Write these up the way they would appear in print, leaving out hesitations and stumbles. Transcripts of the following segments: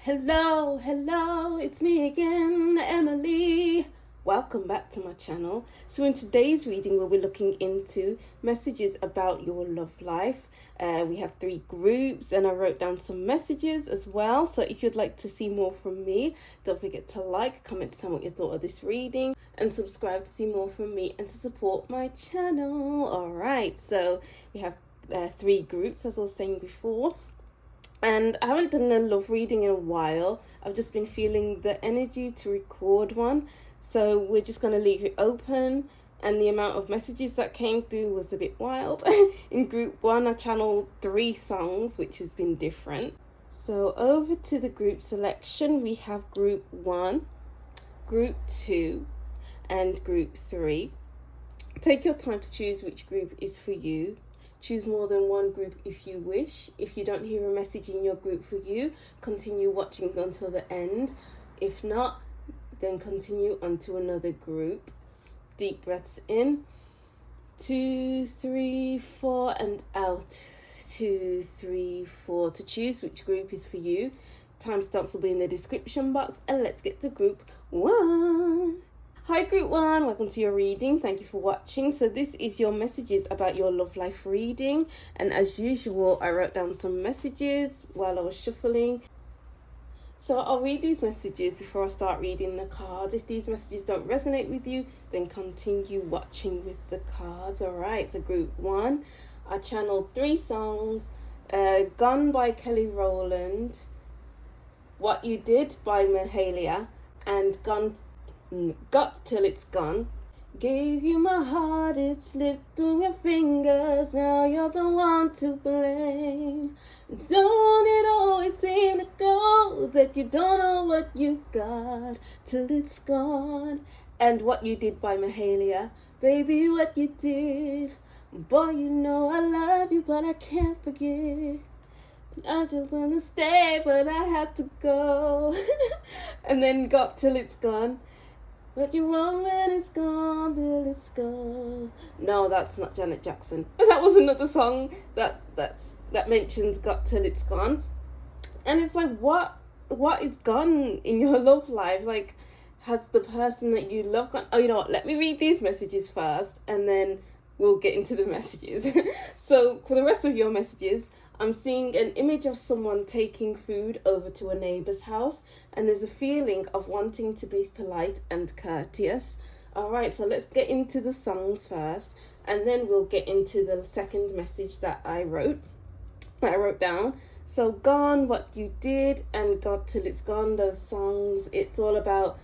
Hello, it's me again, Emily. Welcome back to my channel. So in today's reading, we'll be looking into messages about your love life. We have 3 groups and I wrote down some messages as well. So if you'd like to see more from me, don't forget to like, comment, tell me what you thought of this reading and subscribe to see more from me and to support my channel. All right, so we have 3 groups, as I was saying before. And I haven't done a love reading in a while. I've just been feeling the energy to record one. So we're just going to leave it open. And the amount of messages that came through was a bit wild. In group 1, I channeled 3 songs, which has been different. So over to the group selection, we have group 1, group 2, and group 3. Take your time to choose which group is for you. Choose more than one group if you wish. If you don't hear a message in your group for you, continue watching until the end. If not, then continue on to another group. Deep breaths in. 2, 3, 4 and out. 2, 3, 4 to choose which group is for you. Timestamps will be in the description box, and let's get to group 1. Hi group 1, welcome to your reading. Thank you for watching. So this is your messages about your love life reading, and as usual I wrote down some messages while I was shuffling. So I'll read these messages before I start reading the cards. If these messages don't resonate with you, then continue watching with the cards. Alright, so group 1, I channeled 3 songs. Gone by Kelly Rowland, What You Did by Mahalia, and Got Till It's Gone. Gave you my heart, it slipped through your fingers, now you're the one to blame. Don't it always seem to go that you don't know what you got till it's gone? And What You Did by Mahalia, baby, what you did. Boy, you know I love you, but I can't forget. I just wanna stay, but I had to go. And then Got Till It's Gone. But you're wrong when it's gone till it's gone. No, that's not Janet Jackson. That was another song that mentions Got Till It's Gone. And it's like, what is gone in your love life? Like, has the person that you love gone? Oh, you know what? Let me read these messages first, and then we'll get into the messages. So for the rest of your messages, I'm seeing an image of someone taking food over to a neighbour's house, and there's a feeling of wanting to be polite and courteous. Alright, so let's get into the songs first, and then we'll get into the second message that I wrote down. So Gone, What You Did, and Got Till It's Gone, those songs, it's all about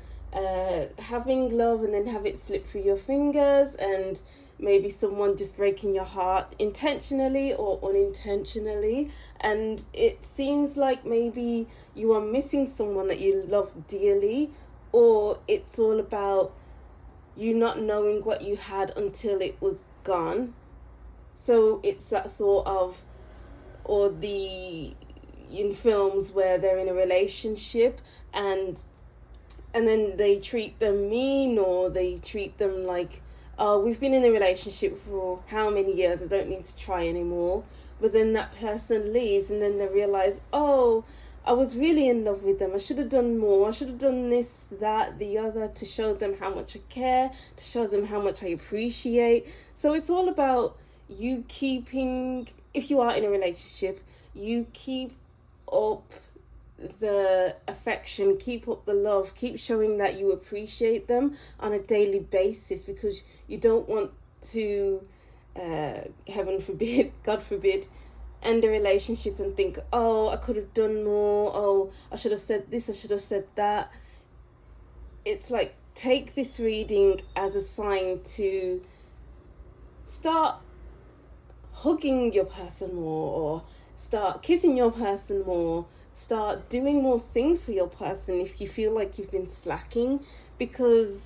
having love and then have it slip through your fingers, and maybe someone just breaking your heart intentionally or unintentionally. And it seems like maybe you are missing someone that you love dearly, or it's all about you not knowing what you had until it was gone. So it's that thought of, or in films where they're in a relationship and then they treat them mean, or they treat them like, oh, we've been in a relationship for how many years, I don't need to try anymore. But then that person leaves, and then they realize, oh, I was really in love with them. I should have done more. I should have done this, that, the other, to show them how much I care, to show them how much I appreciate. So it's all about you keeping, if you are in a relationship, you keep up the affection, keep up the love, keep showing that you appreciate them on a daily basis, because you don't want to heaven forbid, God forbid, end a relationship and think, oh, I could have done more, oh, I should have said this, I should have said that. It's like, take this reading as a sign to start hugging your person more, or start kissing your person more, start doing more things for your person if you feel like you've been slacking. Because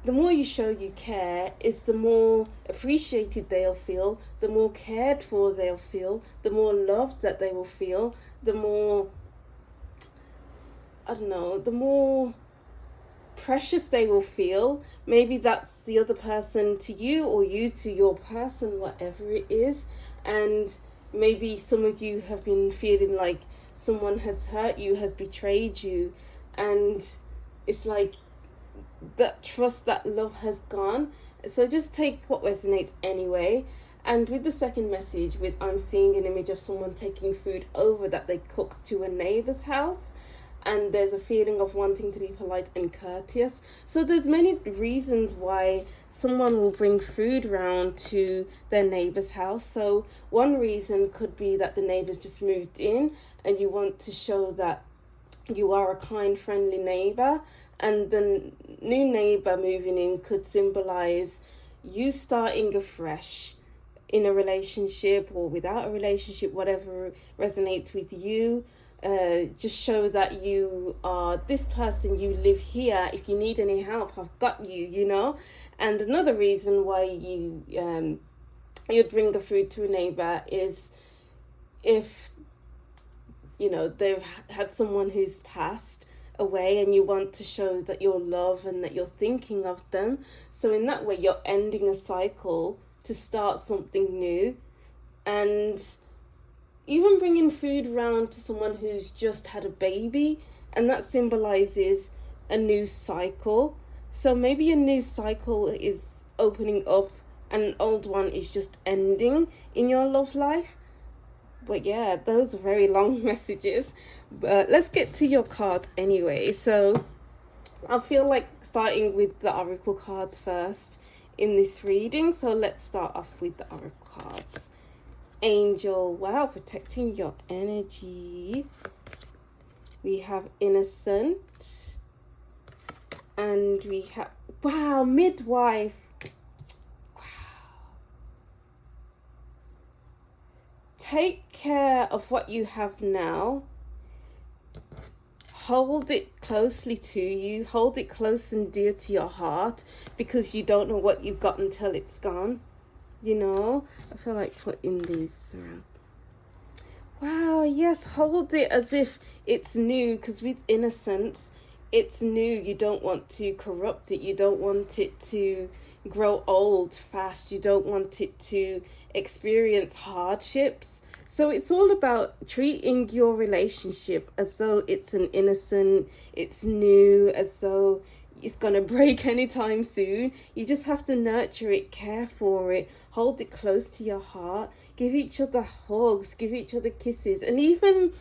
the more you show you care, is the more appreciated they'll feel, the more cared for they'll feel, the more loved that they will feel, the more, I don't know, the more precious they will feel. Maybe that's the other person to you, or you to your person, whatever it is. And maybe some of you have been feeling like someone has hurt you, has betrayed you, and it's like that trust, that love has gone. So just take what resonates anyway. And with the second message, with I'm seeing an image of someone taking food over that they cooked to a neighbor's house, and there's a feeling of wanting to be polite and courteous. So there's many reasons why someone will bring food round to their neighbor's house. So one reason could be that the neighbors just moved in and you want to show that you are a kind, friendly neighbor, and the new neighbor moving in could symbolize you starting afresh in a relationship or without a relationship, whatever resonates with you. Just show that you are this person, you live here, if you need any help, I've got you, you know. And another reason why you'd bring a food to a neighbor is if, you know, they've had someone who's passed away and you want to show that your love and that you're thinking of them. So in that way, you're ending a cycle to start something new. And even bringing food around to someone who's just had a baby, and that symbolizes a new cycle. So maybe a new cycle is opening up and an old one is just ending in your love life. But yeah, those are very long messages. But let's get to your cards anyway. So I feel like starting with the oracle cards first in this reading. So let's start off with the oracle cards. Angel, wow, protecting your energy. We have innocent. And we have, wow, midwife. Take care of what you have now. Hold it closely to you. Hold it close and dear to your heart, because you don't know what you've got until it's gone. You know, I feel like putting these around. Wow, yes, hold it as if it's new, because with innocence, it's new. You don't want to corrupt it. You don't want it to grow old fast. You don't want it to experience hardships. So it's all about treating your relationship as though it's an innocent, it's new, as though it's going to break anytime soon. You just have to nurture it, care for it, hold it close to your heart, give each other hugs, give each other kisses. And even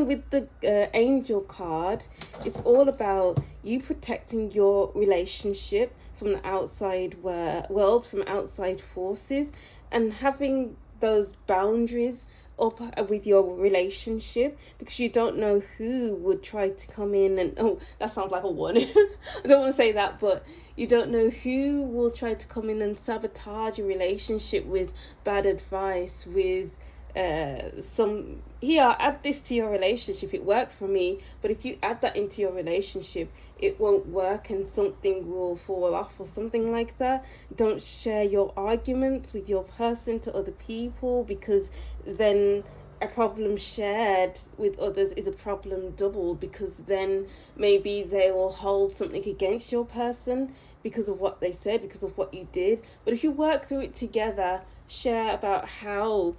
with the angel card, it's all about you protecting your relationship from the outside world, from outside forces, and having those boundaries up with your relationship, because you don't know who would try to come in and, oh, that sounds like a one. I don't want to say that, but you don't know who will try to come in and sabotage your relationship with bad advice, with add this to your relationship, it worked for me, but if you add that into your relationship, it won't work and something will fall off or something like that. Don't share your arguments with your person to other people, because then a problem shared with others is a problem doubled, because then maybe they will hold something against your person because of what they said, because of what you did. But if you work through it together, share about how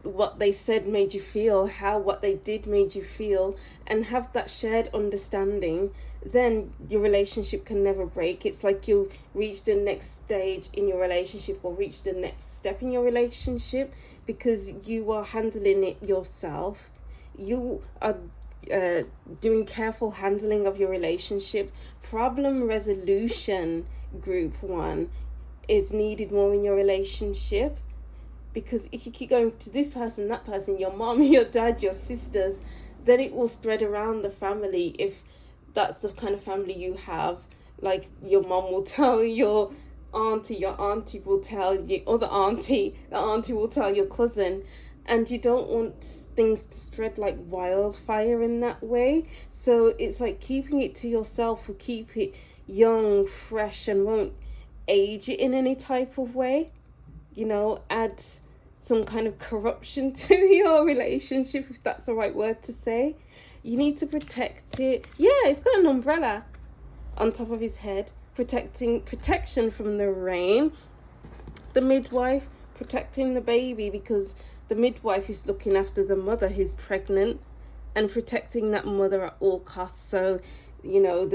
what they said made you feel, how what they did made you feel, and have that shared understanding, then your relationship can never break. It's like you reach the next stage in your relationship, or reach the next step in your relationship, because you are handling it yourself. You are doing careful handling of your relationship. Problem resolution, group 1, is needed more in your relationship. Because if you keep going to this person, that person, your mom, your dad, your sisters, then it will spread around the family. If that's the kind of family you have, like your mom will tell your auntie will tell your other auntie, the auntie will tell your cousin, and you don't want things to spread like wildfire in that way. So it's like keeping it to yourself will keep it young, fresh, and won't age it in any type of way. You know, add some kind of corruption to your relationship, if that's the right word to say. You need to protect it. Yeah, it's got an umbrella on top of his head, protection from the rain. The midwife protecting the baby, because the midwife who's looking after the mother who's pregnant and protecting that mother at all costs. So, you know,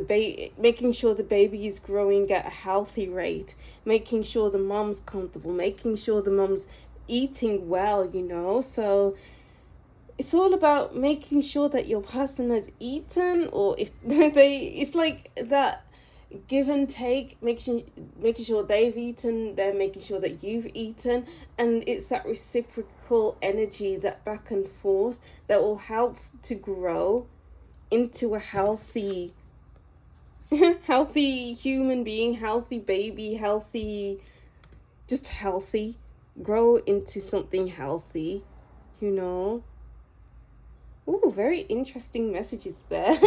making sure the baby is growing at a healthy rate, making sure the mom's comfortable, making sure the mom's eating well, you know. So it's all about making sure that your person has eaten, or if it's like that give and take, making sure they've eaten, they're making sure that you've eaten, and it's that reciprocal energy, that back and forth, that will help to grow into a healthy healthy human being, healthy baby, healthy, just healthy, grow into something healthy, you know. Ooh, very interesting messages there.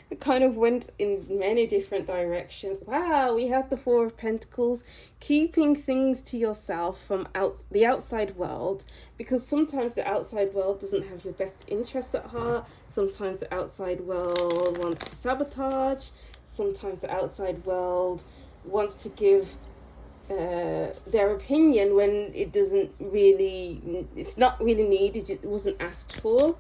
It kind of went in many different directions. Wow, we have the Four of Pentacles, keeping things to yourself from the outside world, because sometimes the outside world doesn't have your best interests at heart. Sometimes the outside world wants to sabotage. Sometimes the outside world wants to give their opinion when it's not really needed, it wasn't asked for.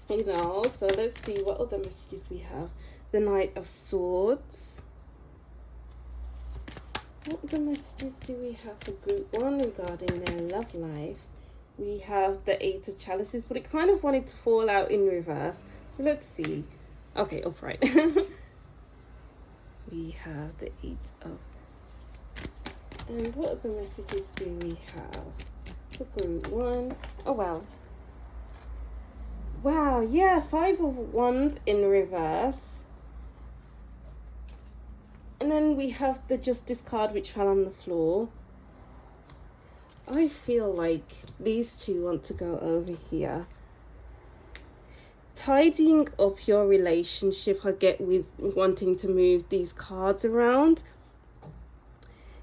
You know, so let's see what other messages we have. The Knight of Swords. What other messages do we have for group 1 regarding their love life? We have the Eight of Chalices, but it kind of wanted to fall out in reverse. So let's see. Okay, upright. We have the Eight of... And what other messages do we have for group 1? Oh, wow. Wow, yeah, Five of Wands in reverse. And then we have the Justice card, which fell on the floor. I feel like these two want to go over here. Tidying up your relationship, I get with wanting to move these cards around.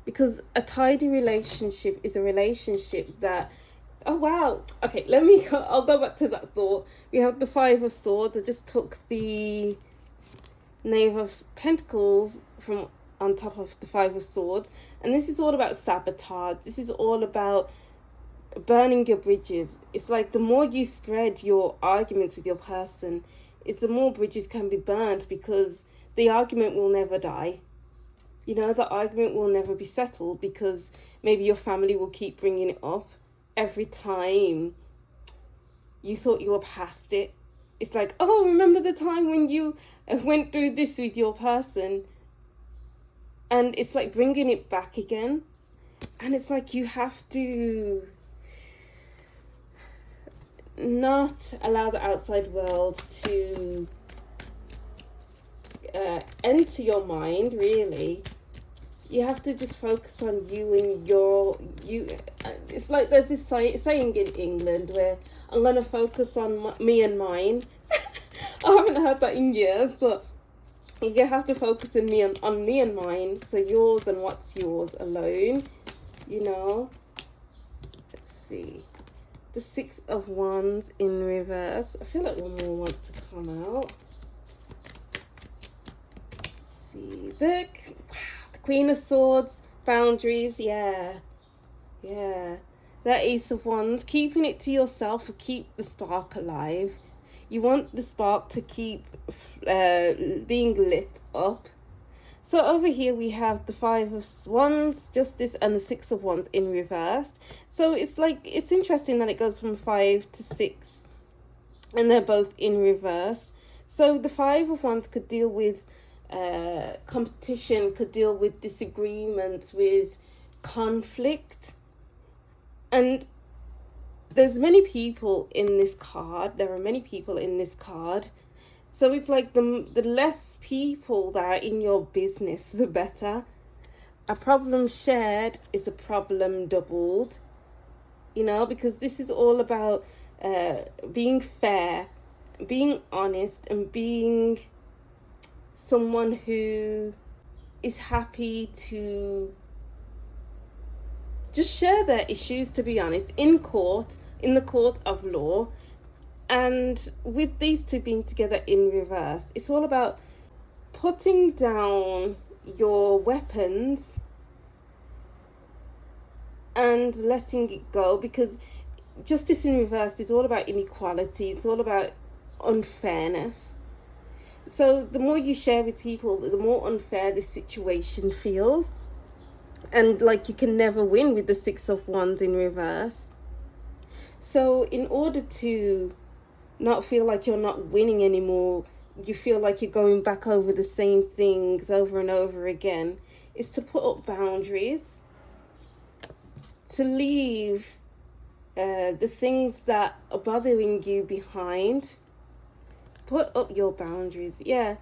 Because a tidy relationship is a relationship that... Oh, wow. Okay, I'll go back to that thought. We have the Five of Swords. I just took the Knave of Pentacles from on top of the Five of Swords. And this is all about sabotage. This is all about burning your bridges. It's like the more you spread your arguments with your person, it's the more bridges can be burned, because the argument will never die. You know, the argument will never be settled, because maybe your family will keep bringing it up. Every time you thought you were past it, it's like, oh, remember the time when you went through this with your person? And it's like bringing it back again. And it's like you have to not allow the outside world to enter your mind, really. You have to just focus on you and you. It's like there's this saying in England where I'm going to focus on me and mine. I haven't heard that in years, but you have to focus on me and mine. So yours and what's yours alone, you know. Let's see. The Six of Wands in reverse. I feel like one more wants to come out. Let's see. The Queen of Swords, boundaries, yeah. That Ace of Wands, keeping it to yourself will keep the spark alive. You want the spark to keep being lit up. So over here we have the Five of Wands, Justice, and the Six of Wands in reverse. So it's like, it's interesting that it goes from 5 to 6, and they're both in reverse. So the Five of Wands could deal with competition, could deal with disagreements, with conflict. And there's many people in this card. There are many people in this card. So it's like the less people that are in your business, the better. A problem shared is a problem doubled. You know, because this is all about being fair, being honest, and being someone who is happy to just share their issues, to be honest, in the court of law. And with these two being together in reverse, it's all about putting down your weapons and letting it go, because justice in reverse is all about inequality. It's all about unfairness. So the more you share with people, the more unfair this situation feels. And like you can never win with the Six of Wands in reverse. So in order to not feel like you're not winning anymore, you feel like you're going back over the same things over and over again, is to put up boundaries, to leave the things that are bothering you behind. Put up your boundaries. Yeah.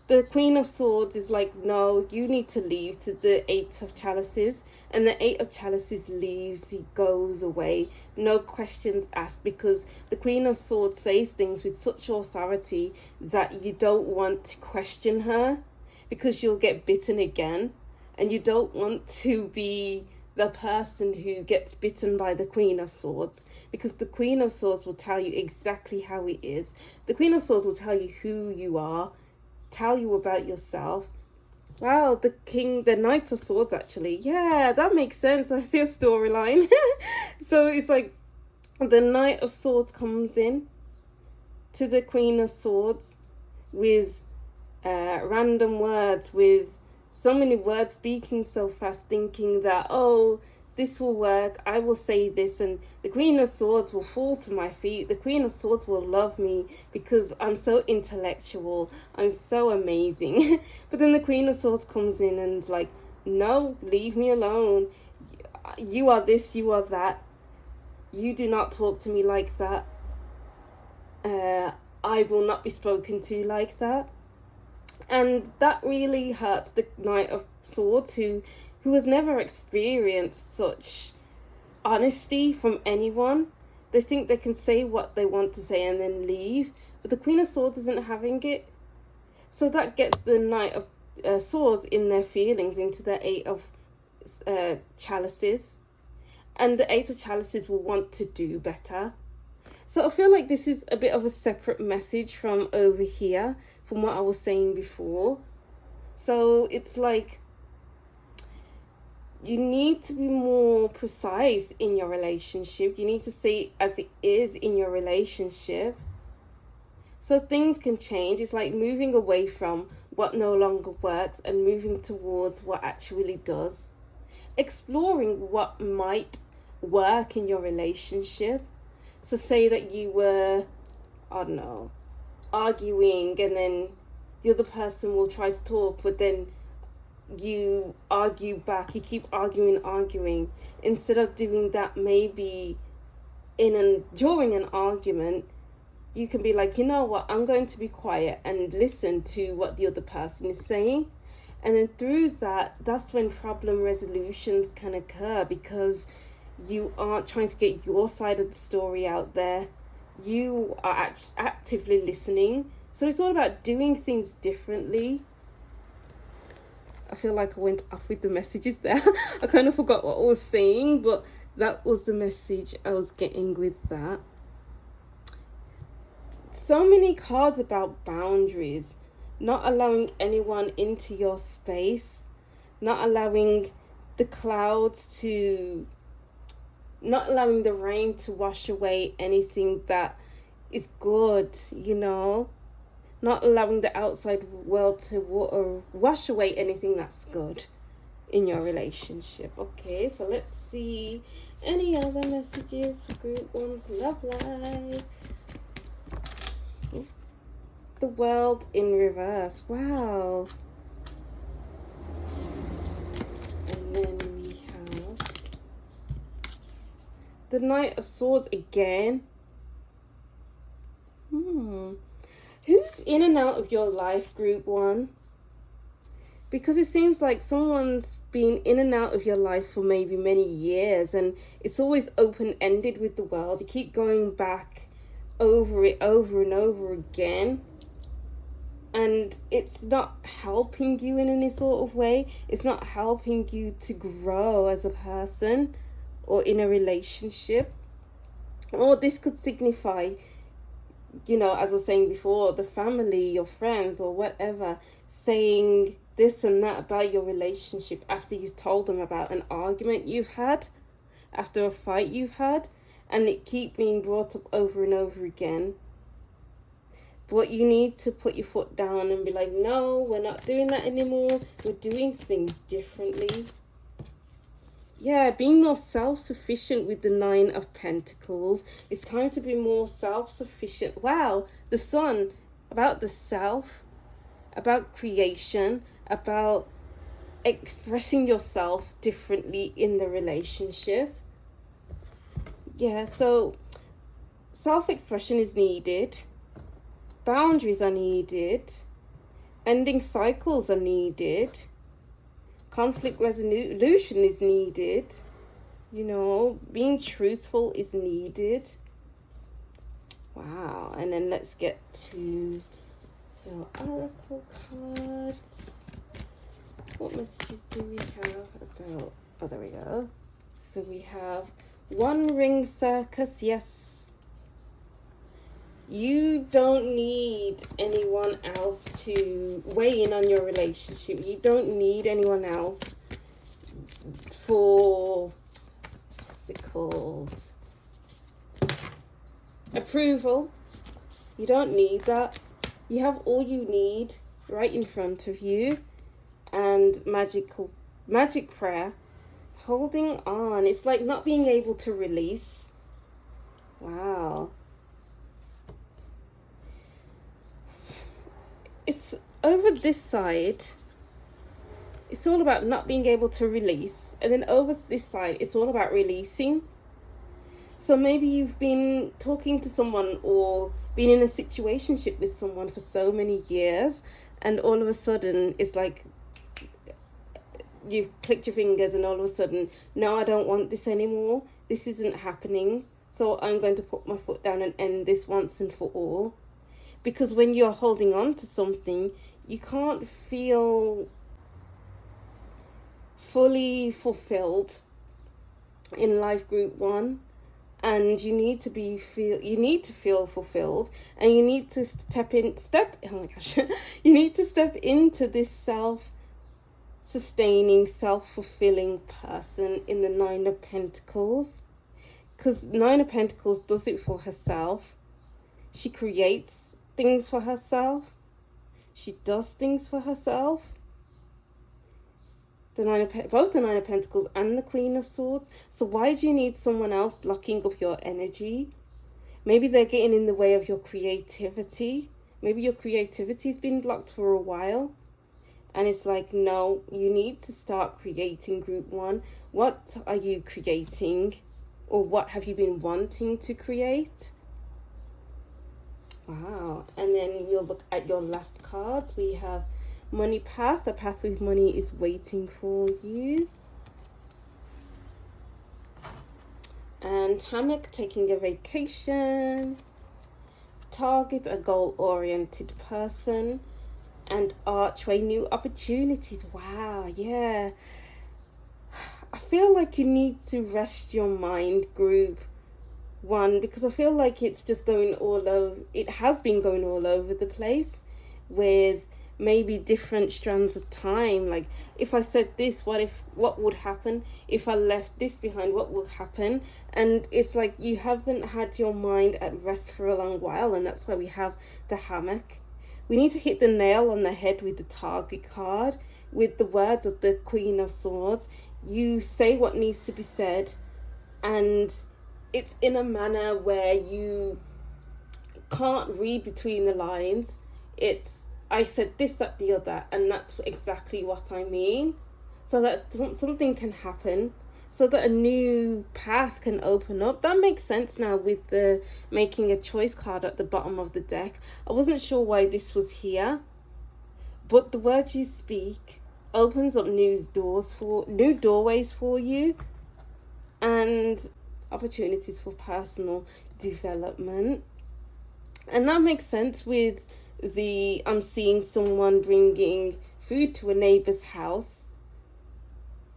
The Queen of Swords is like, no, you need to leave, to the Eight of Chalices. And the Eight of Chalices leaves, he goes away. No questions asked, because the Queen of Swords says things with such authority that you don't want to question her, because you'll get bitten again. And you don't want to be the person who gets bitten by the Queen of Swords, because the Queen of Swords will tell you exactly how it is. The Queen of Swords will tell you who you are, tell you about yourself. Wow, the Knight of Swords, actually. Yeah, that makes sense. I see a storyline. So it's like the Knight of Swords comes in to the Queen of Swords with random words, with so many words, speaking so fast, thinking that, oh, this will work, I will say this, and the Queen of Swords will fall to my feet. The Queen of Swords will love me because I'm so intellectual, I'm so amazing. But then the Queen of Swords comes in and like, no, leave me alone. You are this, you are that. You do not talk to me like that. I will not be spoken to like that. And that really hurts the Knight of Swords, who has never experienced such honesty from anyone. They think they can say what they want to say and then leave, but the Queen of Swords isn't having it. So that gets the Knight of Swords in their feelings, into the Eight of Chalices. And the Eight of Chalices will want to do better. So I feel like this is a bit of a separate message from over here, from what I was saying before. So it's like, you need to be more precise in your relationship. You need to say it as it is in your relationship, so things can change. It's like moving away from what no longer works and moving towards what actually does. Exploring what might work in your relationship. So say that you were, I don't know, arguing, and then the other person will try to talk, but then you argue back, you keep arguing. Instead of doing that, maybe during an argument, you can be like, you know what, I'm going to be quiet and listen to what the other person is saying. And then through that, that's when problem resolutions can occur, because you aren't trying to get your side of the story out there. You are actively listening. So it's all about doing things differently. I feel like I went off with the messages there. I kind of forgot what I was saying, but that was the message I was getting with that. So many cards about boundaries, not allowing anyone into your space, not allowing the clouds to, not allowing the rain to wash away anything that is good, you know. Not allowing the outside world to wash away anything that's good in your relationship. Okay, so let's see any other messages for Group 1's love life. The World in reverse. Wow. And then we have the Knight of Swords again. Who's in and out of your life, Group 1? Because it seems like someone's been in and out of your life for maybe many years, and it's always open-ended with the world. You keep going back over it over and over again, and it's not helping you in any sort of way. It's not helping you to grow as a person or in a relationship. Or this could signify, you know, as I was saying before, the family, your friends or whatever, saying this and that about your relationship after you've told them about an argument you've had, after a fight you've had. and it keep being brought up over and over again. But you need to put your foot down and be like, no, we're not doing that anymore. We're doing things differently. Yeah, being more self-sufficient with the Nine of Pentacles. It's time to be more self-sufficient. Wow, the Sun, about the self, about creation, about expressing yourself differently in the relationship. Yeah, so self-expression is needed. Boundaries are needed. Ending cycles are needed. Conflict resolution is needed. You know, being truthful is needed. Wow. And then let's get to your oracle cards. What messages do we have about... Oh, there we go. So we have One Ring Circus. Yes. You don't need anyone else to weigh in on your relationship. You don't need anyone else for, what's it called, approval. You don't need that. You have all you need right in front of you, and magic prayer, holding on. It's like not being able to release. Wow. It's over this side, it's all about not being able to release, and then over this side it's all about releasing. So maybe you've been talking to someone or been in a situationship with someone for so many years, and all of a sudden it's like you've clicked your fingers and all of a sudden, no, I don't want this anymore, this isn't happening, so I'm going to put my foot down and end this once and for all. Because when you're holding on to something, you can't feel fully fulfilled in life, group one. And you need to feel fulfilled, and you need to you need to step into this self-sustaining, self-fulfilling person in the Nine of Pentacles. Because Nine of Pentacles does it for herself. She creates things for herself. She does things for herself. Both the Nine of Pentacles and the Queen of Swords. So why do you need someone else blocking up your energy? Maybe they're getting in the way of your creativity. Maybe your creativity's been blocked for a while. And it's like, no, you need to start creating, group one. What are you creating? Or what have you been wanting to create? Wow. And then we'll look at your last cards. We have Money Path. A path with money is waiting for you. And Hammock, taking a vacation. Target, a goal-oriented person. And Archway, new opportunities. Wow, yeah. I feel like you need to rest your mind, group one, because I feel like it's just going all over. It has been going all over the place with maybe different strands of time. Like, if I said this, what would happen? If I left this behind, what would happen? And it's like you haven't had your mind at rest for a long while, and that's why we have the Hammock. We need to hit the nail on the head with the Target card, with the words of the Queen of Swords. You say what needs to be said, and it's in a manner where you can't read between the lines. It's, I said this, that, the other, and that's exactly what I mean. So that something can happen, so that a new path can open up. That makes sense now with the making a choice card at the bottom of the deck. I wasn't sure why this was here, but the words you speak opens up new doorways for you, and opportunities for personal development. And that makes sense with the I'm seeing someone bringing food to a neighbor's house.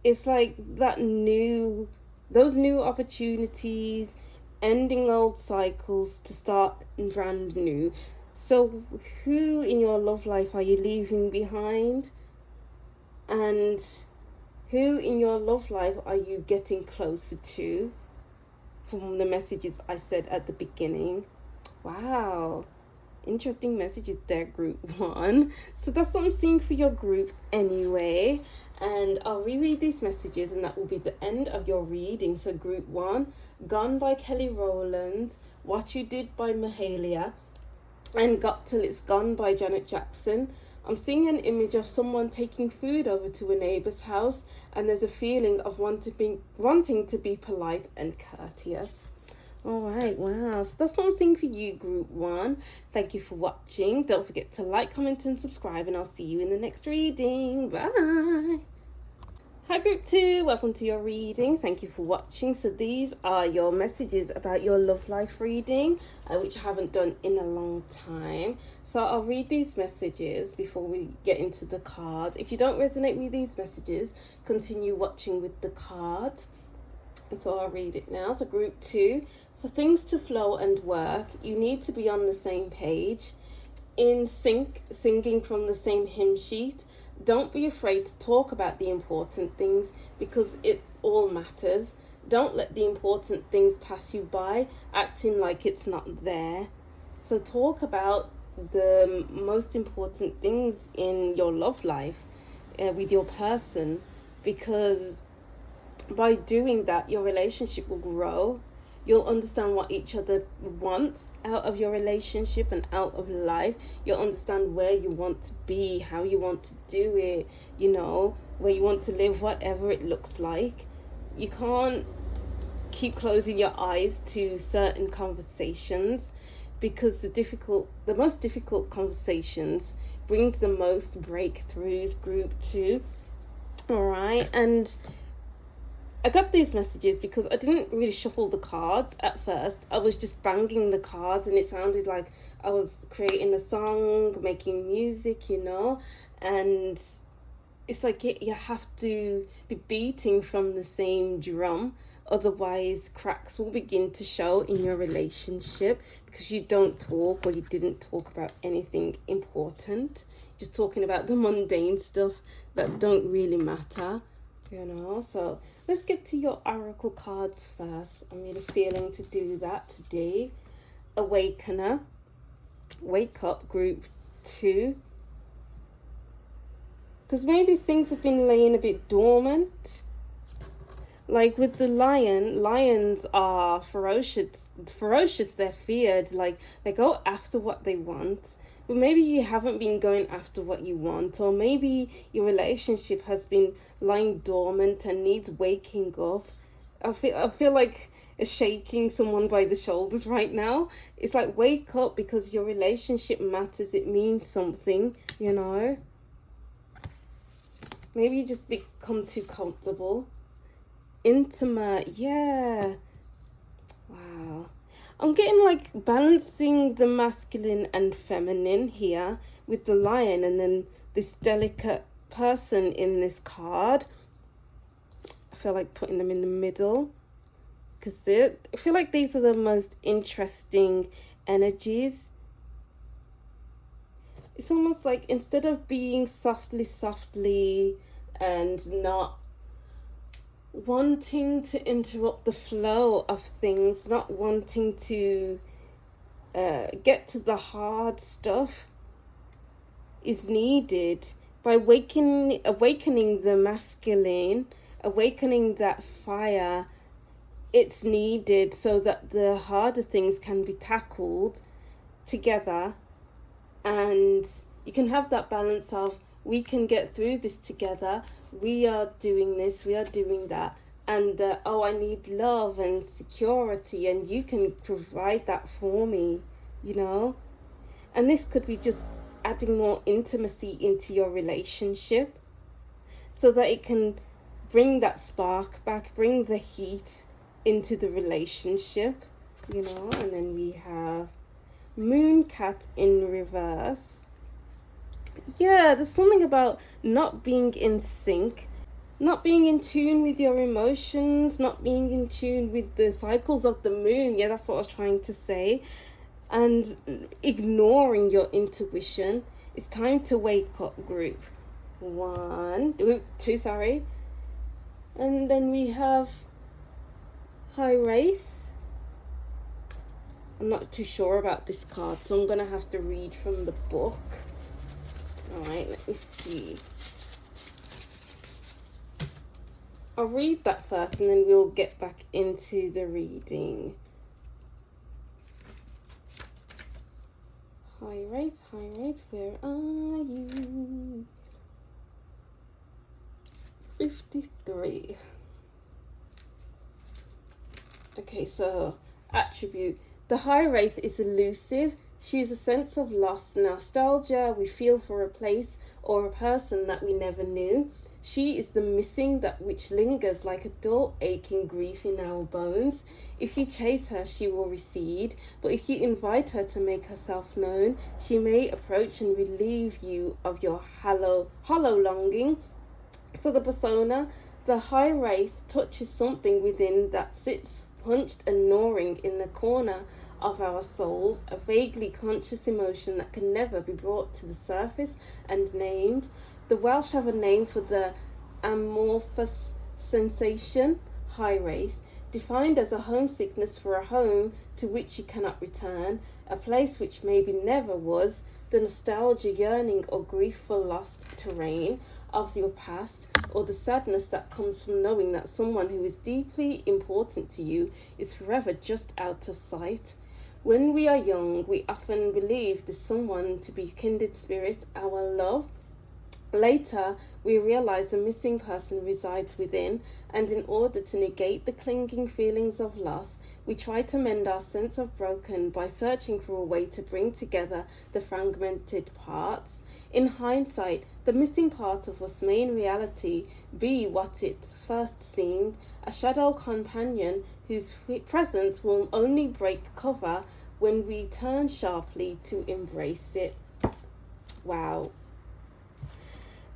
It's like those new opportunities, ending old cycles to start brand new. So who in your love life are you leaving behind? And who in your love life are you getting closer to? from the messages I said at the beginning. Wow. Interesting messages there, group one. So that's what I'm seeing for your group anyway. And I'll reread these messages, and that will be the end of your reading. So group one, Gone by Kelly Rowland, What You Did by Mahalia, and Got Till It's Gone by Janet Jackson. I'm seeing an image of someone taking food over to a neighbour's house, and there's a feeling of wanting to be polite and courteous. All right, wow. So that's what I'm seeing for you, group one. Thank you for watching. Don't forget to like, comment, and subscribe, and I'll see you in the next reading. Bye. Hi, group two. Welcome to your reading. Thank you for watching. So these are your messages about your love life reading, which I haven't done in a long time. So I'll read these messages before we get into the cards. If you don't resonate with these messages, continue watching with the cards. And so I'll read it now. So group two, for things to flow and work, you need to be on the same page, in sync, singing from the same hymn sheet. Don't be afraid to talk about the important things, because it all matters. Don't let the important things pass you by, acting like it's not there. So talk about the most important things in your love life with your person, because by doing that, your relationship will grow. You'll understand what each other wants out of your relationship and out of life. You'll understand where you want to be, how you want to do it, where you want to live, whatever it looks like. You can't keep closing your eyes to certain conversations, because the most difficult conversations brings the most breakthroughs, group two. All right, and I got these messages because I didn't really shuffle the cards at first. I was just banging the cards, and it sounded like I was creating a song, making music, and it's like you have to be beating from the same drum. Otherwise, cracks will begin to show in your relationship, because you don't talk, or you didn't talk about anything important. Just talking about the mundane stuff that don't really matter. So let's get to your oracle cards first. I'm really feeling to do that today. Awakener, wake up, group two. Because maybe things have been laying a bit dormant. Like with the lions are ferocious, they're feared. Like, they go after what they want. But maybe you haven't been going after what you want, or maybe your relationship has been lying dormant and needs waking up. I feel like shaking someone by the shoulders right now. It's like, wake up, because your relationship matters. It means something, Maybe you just become too comfortable. Intimate, yeah. Wow. I'm getting like balancing the masculine and feminine here with the lion, and then this delicate person in this card. I feel like putting them in the middle, because I feel like these are the most interesting energies. It's almost like, instead of being softly and not wanting to interrupt the flow of things, not wanting to get to the hard stuff, is needed. By awakening the masculine, awakening that fire, it's needed so that the harder things can be tackled together, and you can have that balance of, we can get through this together, we are doing this, we are doing that, and I need love and security, and you can provide that for me, and this could be just adding more intimacy into your relationship, so that it can bring that spark back, bring the heat into the relationship, and then we have Moon Cat in reverse. Yeah, there's something about not being in sync, not being in tune with your emotions, not being in tune with the cycles of the moon. Yeah, that's what I was trying to say. And ignoring your intuition. It's time to wake up, group two, sorry. And then we have High Wraith. I'm not too sure about this card, so I'm going to have to read from the book. All right, let me see. I'll read that first and then we'll get back into the reading. Hi Wraith, where are you? 53. Okay, so attribute. The High Wraith is elusive. She is a sense of loss, nostalgia we feel for a place or a person that we never knew. She is the missing that which lingers like a dull aching grief in our bones. If you chase her, she will recede, but if you invite her to make herself known, she may approach and relieve you of your hollow longing. So the persona, the High Wraith touches something within that sits hunched and gnawing in the corner of our souls, a vaguely conscious emotion that can never be brought to the surface and named. The Welsh have a name for the amorphous sensation, High Wraith, defined as a homesickness for a home to which you cannot return, a place which maybe never was, the nostalgia, yearning or grief for lost terrain of your past, or the sadness that comes from knowing that someone who is deeply important to you is forever just out of sight. When we are young, we often believe this someone to be kindred spirit, our love. Later, we realize the missing person resides within, and in order to negate the clinging feelings of loss, we try to mend our sense of broken by searching for a way to bring together the fragmented parts. In hindsight, the missing part of us may in reality be what it first seemed, a shadow companion whose presence will only break cover when we turn sharply to embrace it. Wow.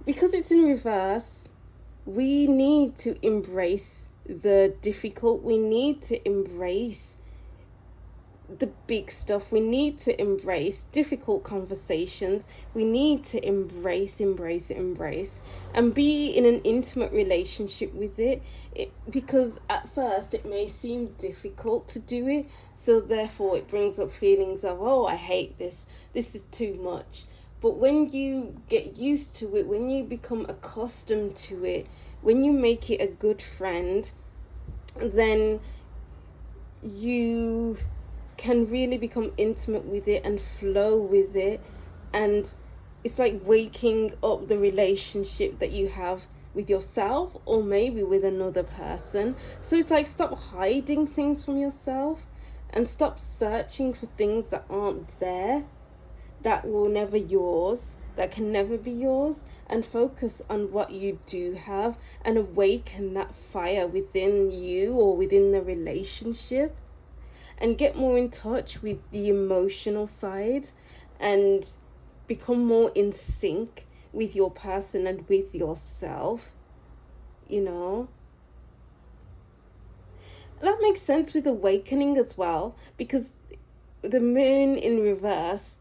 Because it's in reverse, we need to embrace the difficult. We need to embrace the big stuff. We need to embrace difficult conversations. We need to embrace, and be in an intimate relationship with it. Because at first it may seem difficult to do it. So therefore it brings up feelings of, oh, I hate this. This is too much. But when you get used to it, when you become accustomed to it, when you make it a good friend, then you can really become intimate with it and flow with it. And it's like waking up the relationship that you have with yourself or maybe with another person. So it's like, stop hiding things from yourself and stop searching for things that aren't there, that will never yours, that can never be yours, and focus on what you do have and awaken that fire within you or within the relationship, and get more in touch with the emotional side and become more in sync with your person and with yourself, you know. That makes sense with awakening as well, because the moon in reverse,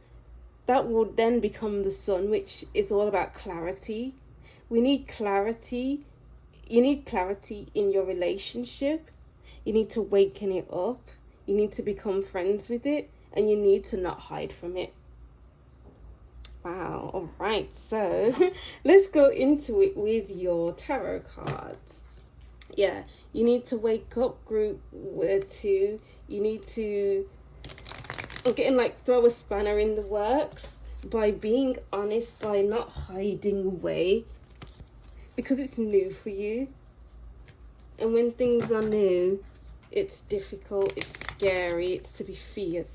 that will then become the sun, which is all about clarity. We need clarity. You need clarity in your relationship. You need to waken it up. You need to become friends with it. And you need to not hide from it. Wow. All right. So let's go into it with your tarot cards. Yeah. You need to wake up, group 2. You need to... I'm getting like throw a spanner in the works by being honest, by not hiding away, because it's new for you. And when things are new, it's difficult, it's scary, it's to be feared.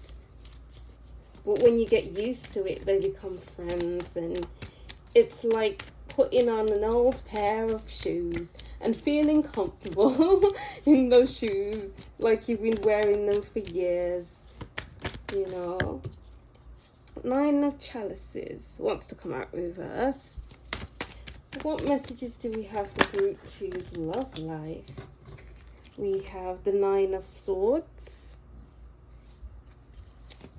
But when you get used to it, they become friends, and it's like putting on an old pair of shoes and feeling comfortable in those shoes, like you've been wearing them for years. You know, 9 of Chalices wants to come out reverse. What messages do we have for group 2's love life? We have the 9 of Swords.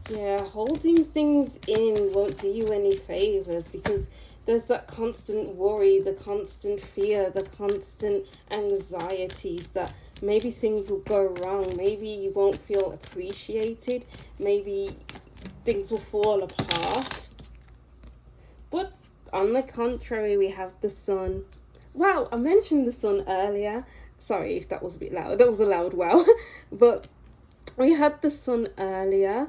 Yeah, holding things in won't do you any favors, because there's that constant worry, the constant fear, the constant anxieties that Maybe things will go wrong. Maybe you won't feel appreciated. Maybe things will fall apart. But on the contrary, we have the sun. Wow, I mentioned the sun earlier. Sorry if that was a bit loud. That was a loud wow. But we had the sun earlier.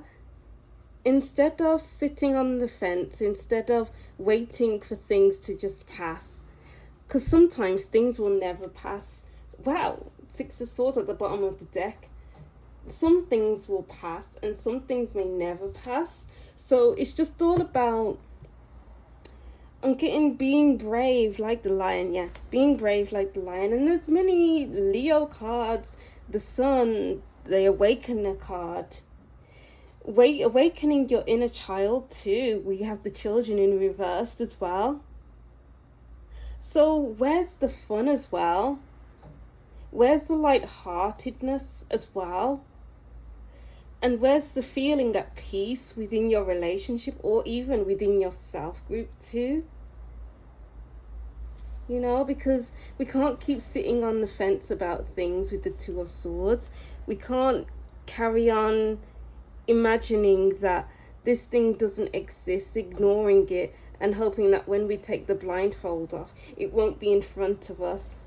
Instead of sitting on the fence, instead of waiting for things to just pass, because sometimes things will never pass. Wow, Six of Swords at the bottom of the deck. Some things will pass and some things may never pass. So it's just all about, I'm getting being brave like the lion. Yeah, being brave like the lion. And there's many Leo cards. The sun, the awakener card. Awakening your inner child too. We have the children in reversed as well. So where's the fun as well? Where's the lightheartedness as well? And where's the feeling at peace within your relationship or even within your self group too? You know, because we can't keep sitting on the fence about things with the Two of Swords. We can't carry on imagining that this thing doesn't exist, ignoring it and hoping that when we take the blindfold off, it won't be in front of us.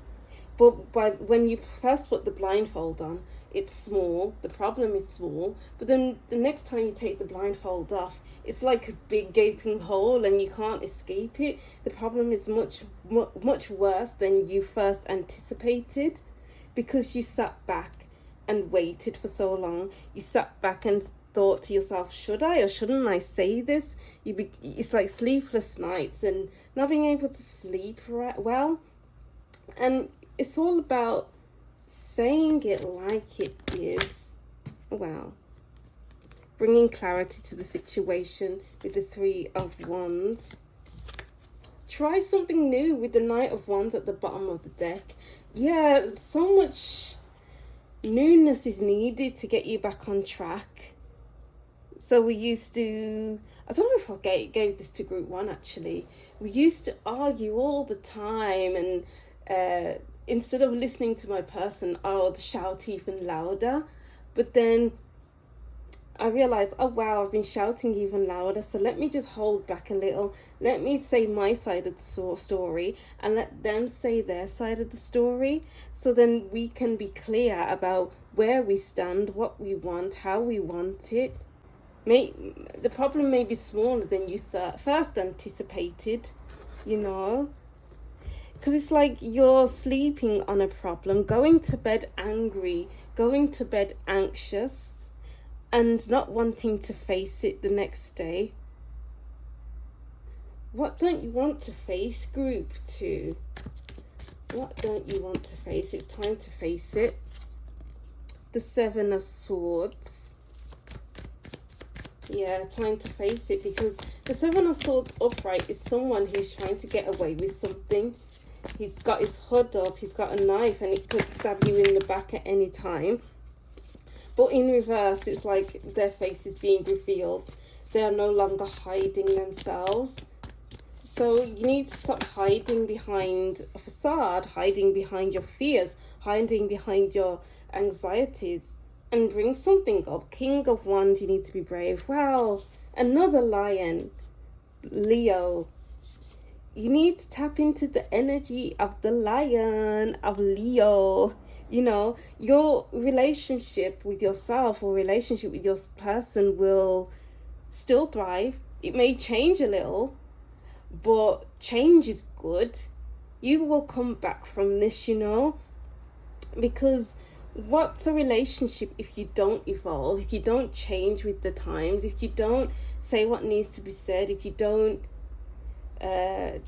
But when you first put the blindfold on, it's small, the problem is small, but then the next time you take the blindfold off, it's like a big gaping hole and you can't escape it. The problem is much worse than you first anticipated, because you sat back and waited for so long. You sat back and thought to yourself, should I or shouldn't I say this? It's like sleepless nights and not being able to sleep well. And it's all about saying it like it is. Wow. Bringing clarity to the situation with the Three of Wands. Try something new with the Knight of Wands at the bottom of the deck. Yeah, so much newness is needed to get you back on track. So we used to, I don't know if I gave this to group 1 actually. We used to argue all the time, and instead of listening to my person, I would shout even louder. But then I realized, oh wow, I've been shouting even louder, so let me just hold back a little. Let me say my side of the story and let them say their side of the story. So then we can be clear about where we stand, what we want, how we want it. The problem may be smaller than you first anticipated, you know. Because it's like you're sleeping on a problem, going to bed angry, going to bed anxious, and not wanting to face it the next day. What don't you want to face, group 2? What don't you want to face? It's time to face it. The Seven of Swords. Yeah, time to face it, because the Seven of Swords upright is someone who's trying to get away with something. He's got his hood up, he's got a knife, and it could stab you in the back at any time. But in reverse, it's like their face is being revealed. They are no longer hiding themselves. So you need to stop hiding behind a facade, hiding behind your fears, hiding behind your anxieties, and bring something up. King of Wands, you need to be brave. Wow, another lion, Leo. You need to tap into the energy of the lion, of Leo. You know, your relationship with yourself or relationship with your person will still thrive. It may change a little, but change is good. You will come back from this, you know, because what's a relationship if you don't evolve, if you don't change with the times, if you don't say what needs to be said, if you don't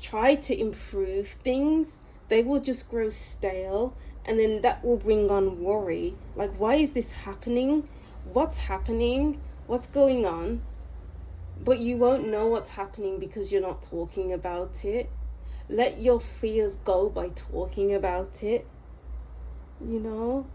try to improve things? They will just grow stale, and then that will bring on worry. Like, why is this happening? What's happening? What's going on? But you won't know what's happening because you're not talking about it. Let your fears go by talking about it. You know,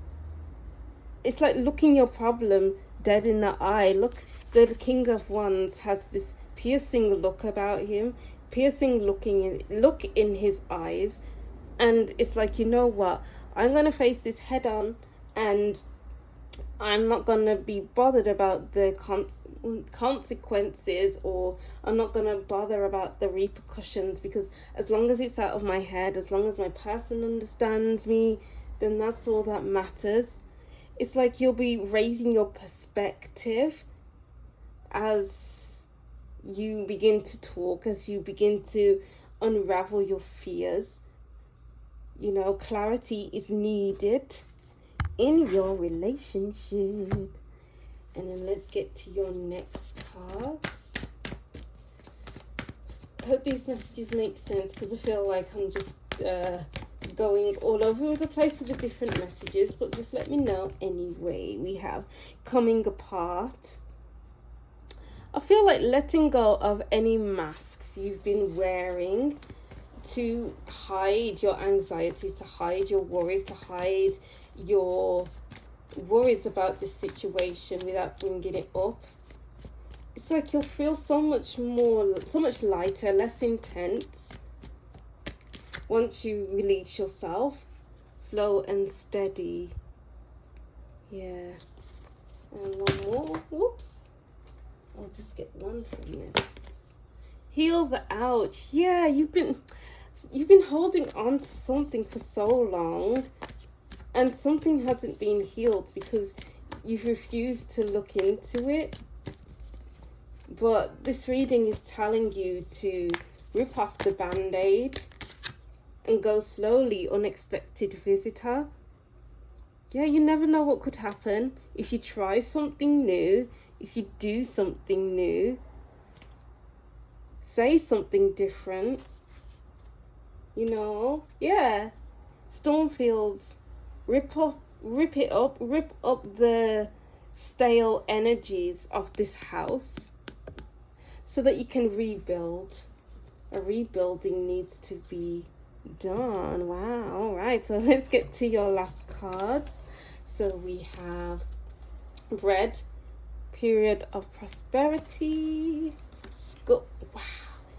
it's like looking your problem dead in the eye. Look, the King of Wands has this piercing look about him, piercing look in his eyes, and it's like, you know what, I'm gonna face this head on. and I'm not going to be bothered about the consequences, or I'm not going to bother about the repercussions, because as long as it's out of my head, as long as my person understands me, then that's all that matters. It's like you'll be raising your perspective as you begin to talk, as you begin to unravel your fears. You know, clarity is needed in your relationship. And then let's get to your next cards. I hope these messages make sense, because I feel like I'm just going all over the place with the different messages, but just let me know anyway. We have coming apart. I feel like letting go of any masks you've been wearing to hide your anxieties, to hide your worries, to hide your worries about this situation without bringing it up. It's like you'll feel so much lighter, less intense once you release yourself. Slow and steady. Yeah. And one more. Whoops. I'll just get one from this. Heal the ouch. Yeah, you've been holding on to something for so long, and something hasn't been healed because you've refused to look into it. But this reading is telling you to rip off the band-aid and go slowly. Unexpected visitor. Yeah, you never know what could happen if you try something new, if you do something new, say something different. You know, yeah. Stormfields, rip up the stale energies of this house so that you can rebuild. A rebuilding needs to be done. Wow. All right, so let's get to your last cards. So we have bread, period of prosperity. Wow.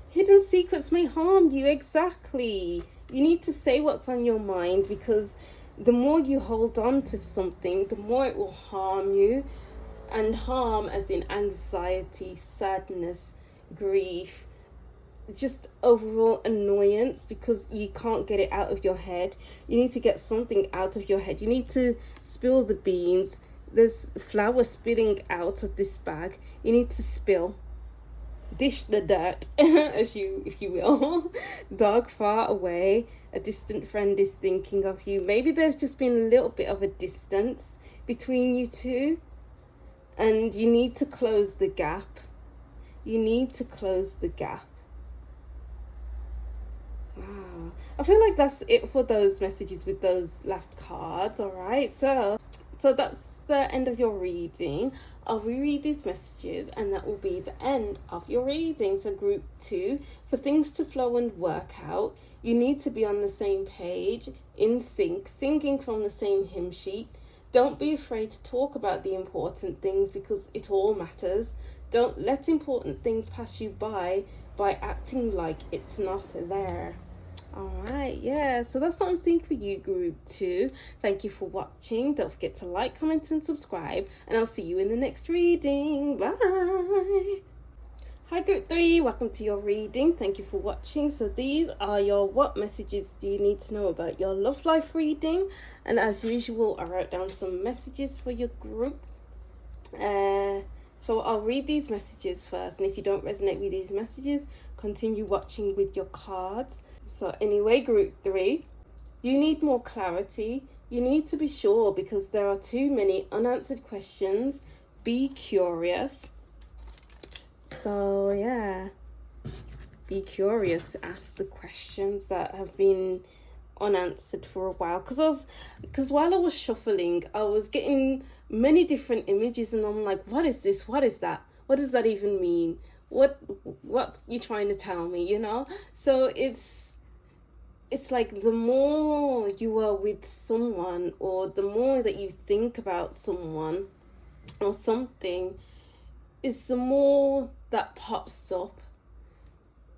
Hidden secrets may harm you. Exactly. You need to say what's on your mind, because the more you hold on to something, the more it will harm you. And harm as in anxiety, sadness, grief, just overall annoyance, because you can't get it out of your head. You need to get something out of your head. You need to spill the beans. There's flour spilling out of this bag. You need to spill. Dish the dirt, if you will. Dog far away, a distant friend is thinking of you. Maybe there's just been a little bit of a distance between you two, and you need to close the gap. You need to close the gap. Wow. I feel like that's it for those messages with those last cards. All right, so that's the end of your reading. I'll reread these messages, and that will be the end of your reading. So group 2, for things to flow and work out, you need to be on the same page, in sync, singing from the same hymn sheet. Don't be afraid to talk about the important things, because it all matters. Don't let important things pass you by acting like it's not there. All right, yeah, so that's what I'm seeing for you, group 2. Thank you for watching. Don't forget to like, comment, and subscribe, and I'll see you in the next reading. Bye. Hi, group 3. Welcome to your reading. Thank you for watching. So these are your what messages do you need to know about your love life reading. And as usual, I wrote down some messages for your group. So I'll read these messages first, and if you don't resonate with these messages, continue watching with your cards. So anyway, group 3, you need more clarity. You need to be sure, because there are too many unanswered questions. Be curious. So yeah, be curious. Ask the questions that have been unanswered for a while. Because while I was shuffling, I was getting many different images, and I'm like, what is this? What is that? What does that even mean? What's you trying to tell me? You know? So it's like the more you are with someone, or the more that you think about someone or something, it's the more that pops up.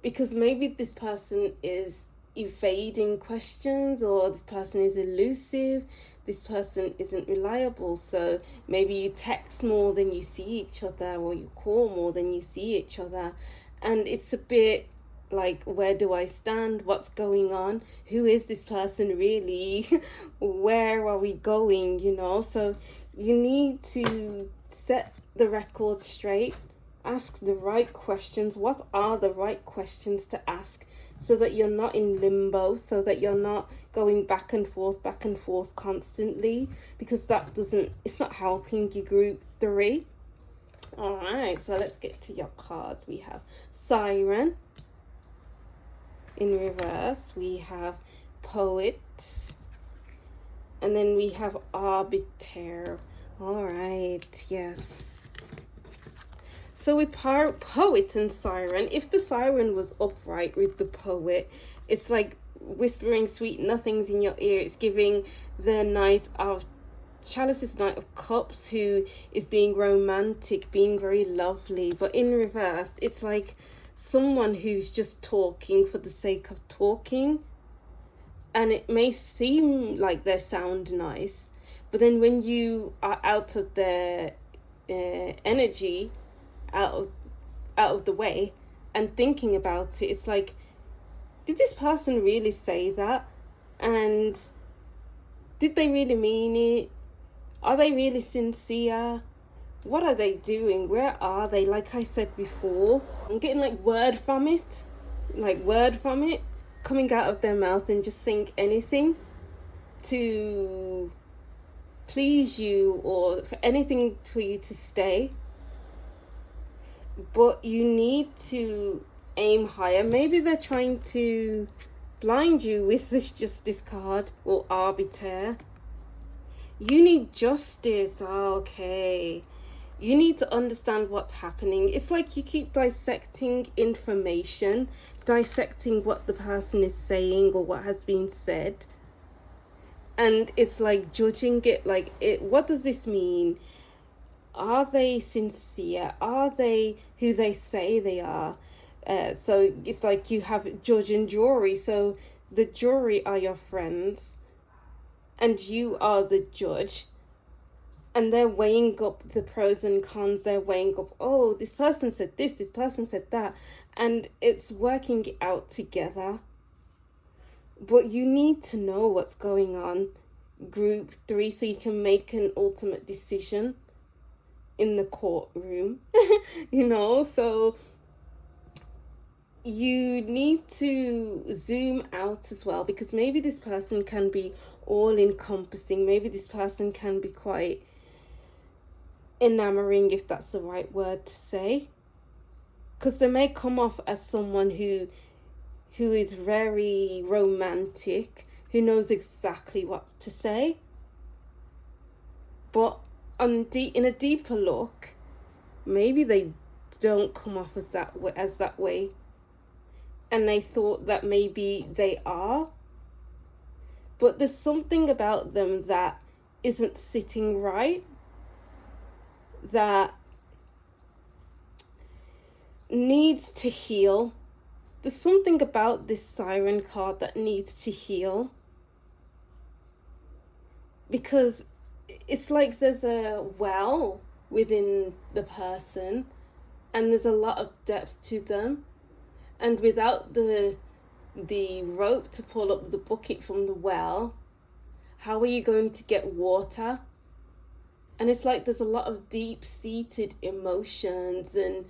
Because maybe this person is evading questions, or this person is elusive, this person isn't reliable. So maybe you text more than you see each other, or you call more than you see each other, and it's a bit like, where do I stand? What's going on? Who is this person really? Where are we going? So you need to set the record straight. Ask the right questions. What are the right questions to ask, so that you're not in limbo, so that you're not going back and forth constantly, because it's not helping you, group 3. All right, so let's get to your cards. We have Siren. In reverse, we have Poet. And then we have Arbiter. All right, yes. So with Poet and Siren, if the Siren was upright with the Poet, it's like whispering sweet nothings in your ear. It's giving the Knight of Chalices, Knight of Cups, who is being romantic, being very lovely. But in reverse, it's like someone who's just talking for the sake of talking. And it may seem like they sound nice, but then when you are out of their energy, out of the way, and thinking about it, it's like, did this person really say that? And did they really mean it? Are they really sincere? What are they doing? Where are they? Like I said before, I'm getting like word from it coming out of their mouth, and just saying anything to please you, or for anything for you to stay. But you need to aim higher. Maybe they're trying to blind you with this Justice card, or Arbiter. You need justice. Okay. You need to understand what's happening. It's like you keep dissecting information, dissecting what the person is saying or what has been said. And it's like judging it, like, what does this mean? Are they sincere? Are they who they say they are? So it's like you have judge and jury. So the jury are your friends, and you are the judge. And they're weighing up the pros and cons. They're weighing up, oh, this person said this person said that. And it's working it out together. But you need to know what's going on, group 3, so you can make an ultimate decision in the courtroom. So you need to zoom out as well, because maybe this person can be all encompassing. Maybe this person can be quite enamoring, if that's the right word to say, because they may come off as someone who is very romantic, who knows exactly what to say. But in a deeper look, maybe they don't come off as that way, and they thought that maybe they are. But there's something about them that isn't sitting right, that needs to heal. There's something about this Siren card that needs to heal, because it's like there's a well within the person, and there's a lot of depth to them, and without the rope to pull up the bucket from the well, how are you going to get water? And it's like there's a lot of deep-seated emotions and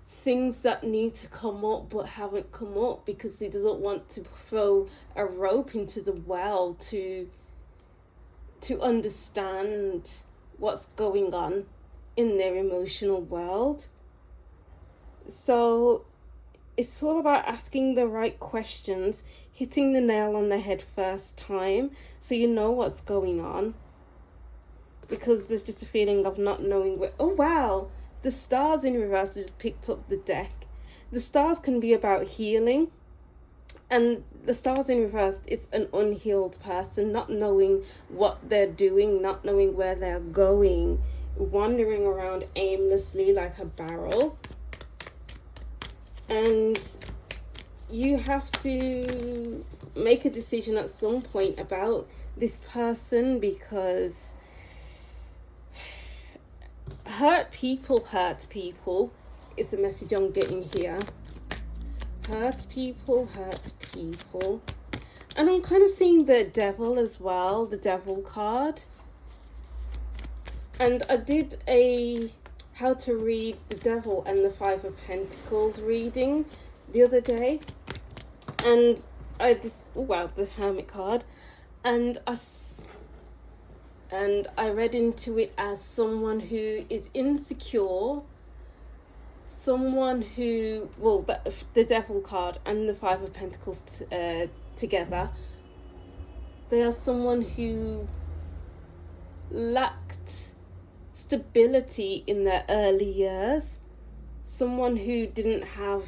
things that need to come up but haven't come up, because he doesn't want to throw a rope into the well to understand what's going on in their emotional world. So it's all about asking the right questions, hitting the nail on the head first time, so you know what's going on. Because there's just a feeling of not knowing where. Oh wow, the stars in reverse just picked up the deck. The stars can be about healing, and the stars in reverse, it's an unhealed person, not knowing what they're doing, not knowing where they're going, wandering around aimlessly like a barrel. And you have to make a decision at some point about this person, because hurt people is the message I'm getting here. Hurt people. And I'm kind of seeing the devil as well, the devil card. And I did a how to read the devil and the Five of Pentacles reading the other day. And I just, the Hermit card. And I read into it as someone who is insecure, someone who, the devil card and the Five of Pentacles together, they are someone who lacked stability in their early years, someone who didn't have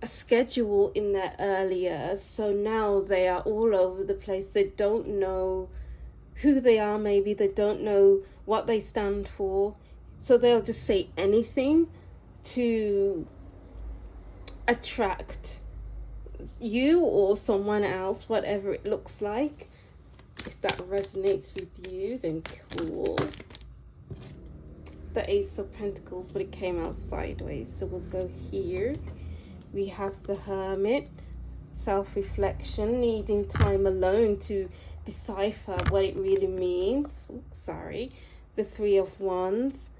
a schedule in their early years, so now they are all over the place. They don't know who they are, maybe they don't know what they stand for, so they'll just say anything to attract you or someone else, whatever it looks like. If that resonates with you, then cool. The Ace of Pentacles, but it came out sideways, so we'll go here. We have the Hermit, self-reflection, needing time alone to decipher what it really means. The Three of Wands,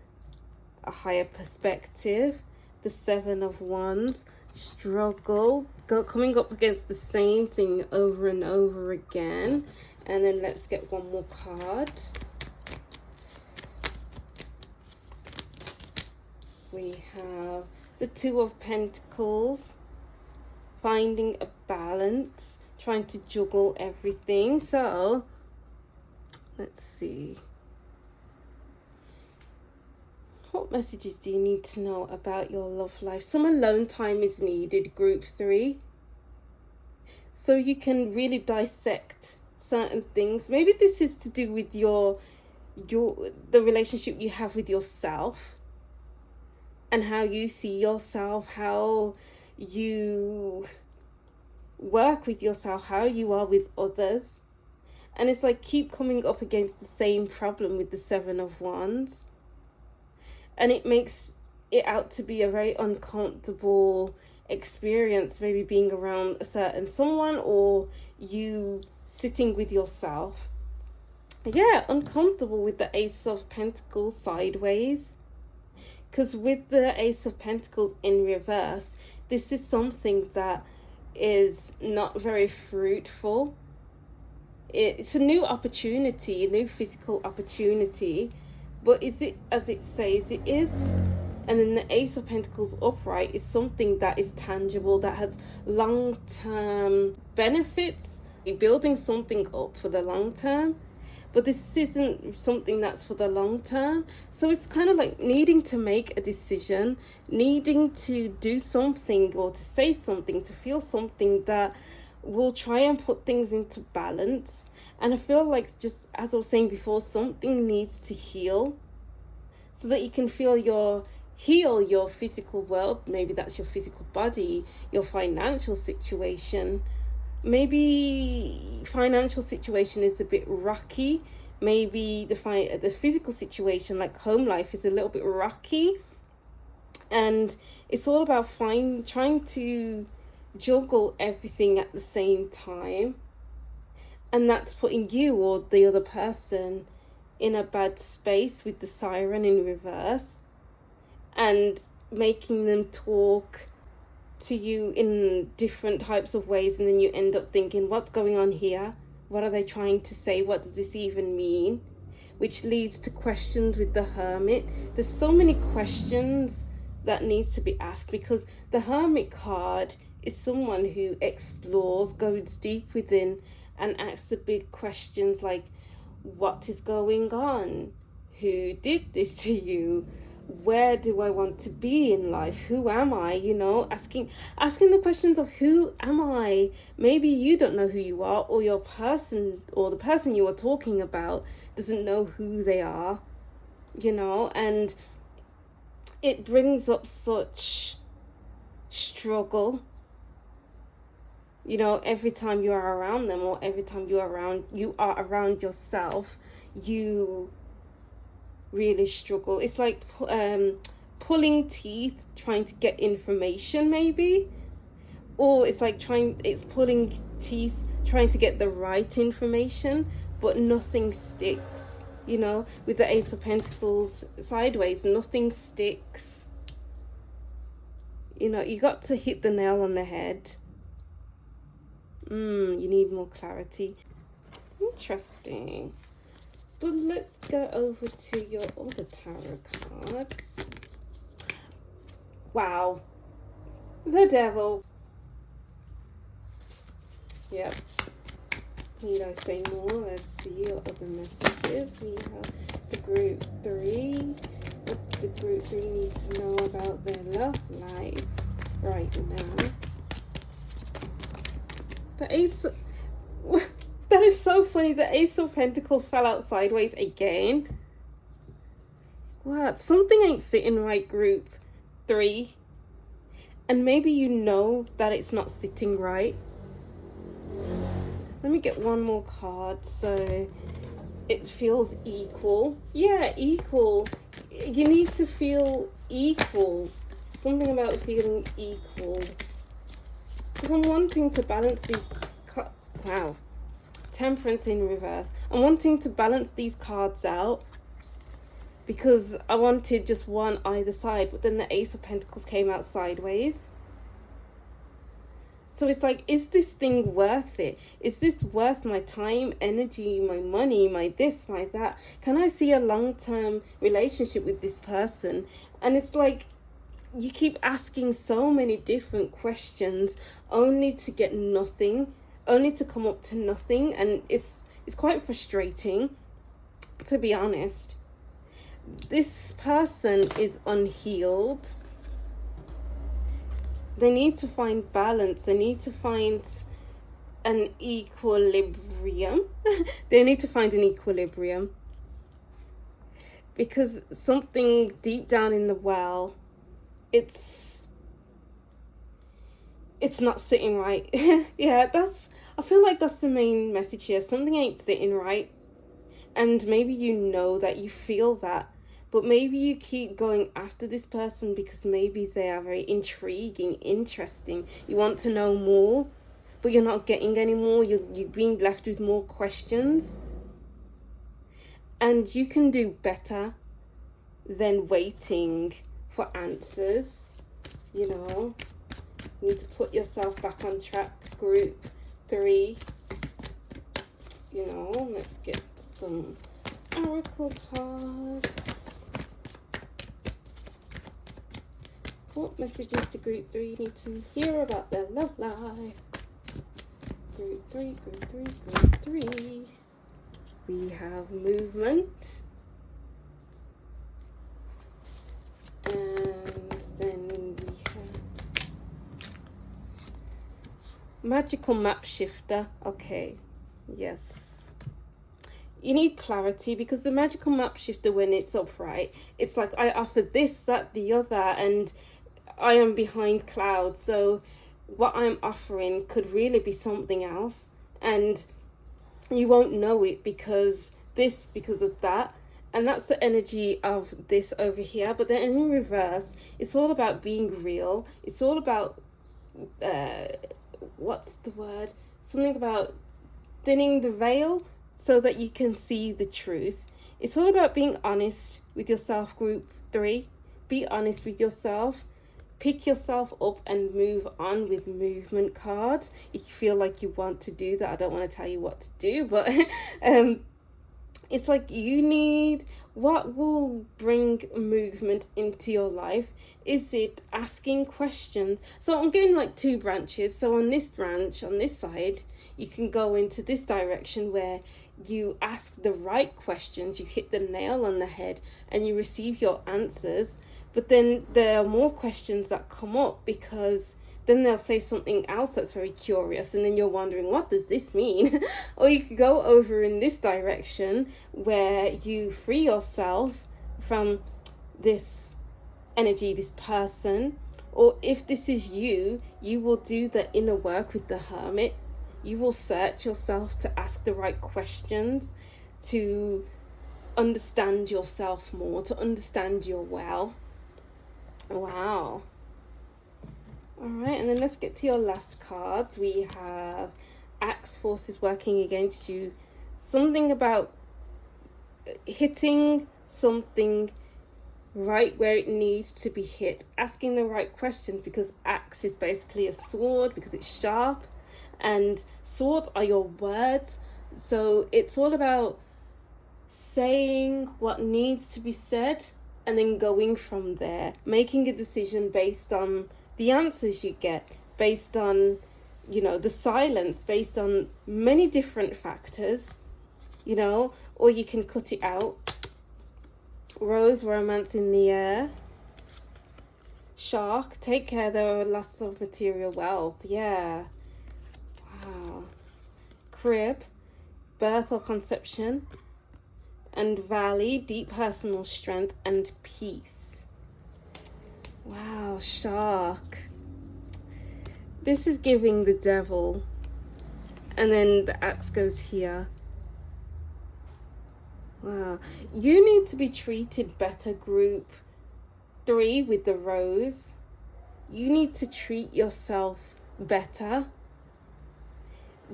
a higher perspective. The Seven of Wands, struggle, coming up against the same thing over and over again. And then let's get one more card. We have the Two of Pentacles, finding a balance, trying to juggle everything. So let's see. What messages do you need to know about your love life? Some alone time is needed, group 3. So you can really dissect certain things. Maybe this is to do with the relationship you have with yourself and how you see yourself, how you work with yourself, how you are with others. And it's like keep coming up against the same problem with the Seven of Wands. And it makes it out to be a very uncomfortable experience, maybe being around a certain someone or you sitting with yourself. Yeah, uncomfortable with the Ace of Pentacles sideways. Because with the Ace of Pentacles in reverse, this is something that is not very fruitful. It's a new opportunity, a new physical opportunity. But is it as it says it is? And then the Ace of Pentacles upright is something that is tangible, that has long-term benefits. You're building something up for the long term, but this isn't something that's for the long term. So it's kind of like needing to make a decision, needing to do something or to say something, to feel something that will try and put things into balance. And I feel like, just as I was saying before, something needs to heal so that you can heal your physical world. Maybe that's your physical body, your financial situation. Maybe financial situation is a bit rocky. Maybe the physical situation, like home life, is a little bit rocky. And it's all about trying to juggle everything at the same time. And that's putting you or the other person in a bad space with the Siren in reverse, and making them talk to you in different types of ways, and then you end up thinking, what's going on here? What are they trying to say? What does this even mean? Which leads to questions with the Hermit. There's so many questions that needs to be asked, because the Hermit card is someone who explores, goes deep within, and asks the big questions like, what is going on? Who did this to you? Where do I want to be in life? Who am I? Asking the questions of who am I? Maybe you don't know who you are, or the person you are talking about doesn't know who they are, and it brings up such struggle You know, every time you are around them, or every time you are around yourself, you really struggle. It's like pulling teeth trying to get information, maybe. Or it's like it's pulling teeth trying to get the right information, but nothing sticks. You know, with the Ace of Pentacles sideways, nothing sticks. You know, you got to hit the nail on the head. You need more clarity. Interesting. But let's go over to your other tarot cards. Wow. The Devil. Yep. Need I say more? Let's see your other messages. We have the group 3. What the group 3 needs to know about their love life right now. The Ace... That is so funny. The Ace of Pentacles fell out sideways again. What? Something ain't sitting right, group 3. And maybe you know that it's not sitting right. Let me get one more card so it feels equal. Yeah, equal. You need to feel equal. Something about feeling equal. Because I'm wanting to balance these cards. Wow. Temperance in reverse. I'm wanting to balance these cards out because I wanted just one either side, but then the Ace of Pentacles came out sideways. So it's like, is this thing worth it? Is this worth my time, energy, my money, my this, my that? Can I see a long-term relationship with this person? And it's like, you keep asking so many different questions only to get nothing, only to come up to nothing. And it's quite frustrating, to be honest. This person is unhealed. They need to find balance. They need to find an equilibrium. They need to find an equilibrium. Because something deep down in the well, it's not sitting right. Yeah, I feel like that's the main message here. Something ain't sitting right. And maybe you know that, you feel that. But maybe you keep going after this person because maybe they are very intriguing, interesting. You want to know more, but you're not getting any more. You're being left with more questions. And you can do better than waiting for answers. You know, you need to put yourself back on track, group 3. You know, let's get some oracle cards. What messages do group 3 need to hear about their love life? Group 3, group 3, group 3. We have movement. And then we have magical map shifter. Okay, yes. You need clarity because the magical map shifter, when it's upright, it's like I offer this, that, the other, and I am behind clouds. So what I'm offering could really be something else, and you won't know it because of that. And that's the energy of this over here. But then in reverse, it's all about being real. It's all about what's the word? Something about thinning the veil so that you can see the truth. It's all about being honest with yourself, group 3. Be honest with yourself. Pick yourself up and move on with movement cards. If you feel like you want to do that, I don't want to tell you what to do, but it's like you need, what will bring movement into your life? Is it asking questions? So I'm getting like 2 branches. So on this branch, on this side, you can go into this direction where you ask the right questions, you hit the nail on the head, and you receive your answers. But then there are more questions that come up because then they'll say something else that's very curious, and then you're wondering, what does this mean? Or you could go over in this direction where you free yourself from this energy, this person, Or if this is you, you will do the inner work with the Hermit. You will search yourself to ask the right questions, to understand yourself more, to understand your well. Wow. All right, and then let's get to your last cards. We have Axe forces working against you. Something about hitting something right where it needs to be hit, asking the right questions, because axe is basically a sword because it's sharp, and swords are your words. So it's all about saying what needs to be said and then going from there, making a decision based on the answers you get, based on, you know, the silence, based on many different factors, you know, or you can cut it out. Rose, romance in the air. Shark, take care, there are loss of material wealth. Yeah. Wow. Crib, birth or conception. And valley, deep personal strength and peace. Wow, shark. This is giving the devil. And then the axe goes here. Wow. You need to be treated better, group 3 with the rose. You need to treat yourself better.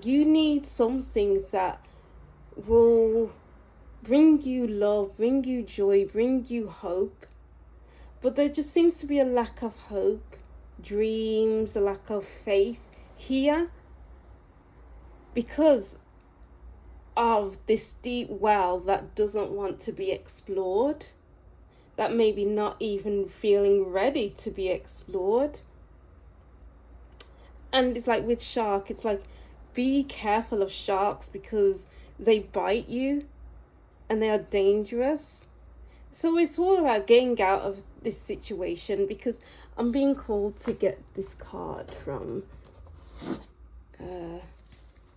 You need something that will bring you love, bring you joy, bring you hope. But there just seems to be a lack of hope, dreams, a lack of faith here, because of this deep well that doesn't want to be explored, that maybe not even feeling ready to be explored. And it's like with shark, it's like, be careful of sharks because they bite you and they are dangerous. So it's all about getting out of this situation, because I'm being called to get this card from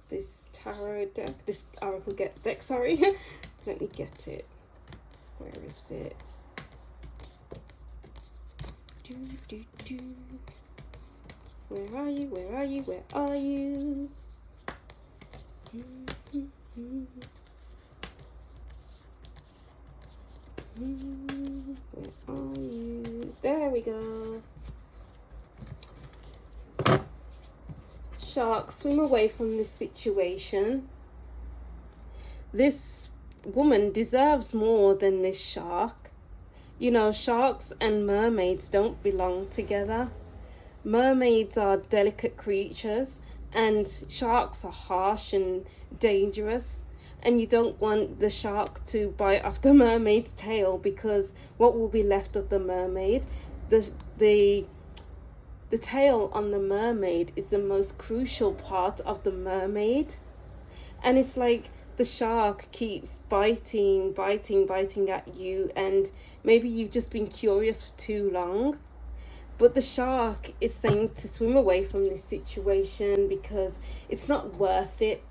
this tarot deck, this oracle deck, sorry. Let me get it. Where is it? Where are you? Where are you? Where are you? Where are you? There we go. Shark, swim away from this situation. This woman deserves more than this shark. You know, sharks and mermaids don't belong together. Mermaids are delicate creatures and sharks are harsh and dangerous. And you don't want the shark to bite off the mermaid's tail, because what will be left of the mermaid? The tail on the mermaid is the most crucial part of the mermaid. And it's like the shark keeps biting at you, and maybe you've just been curious for too long. But the shark is saying to swim away from this situation because it's not worth it.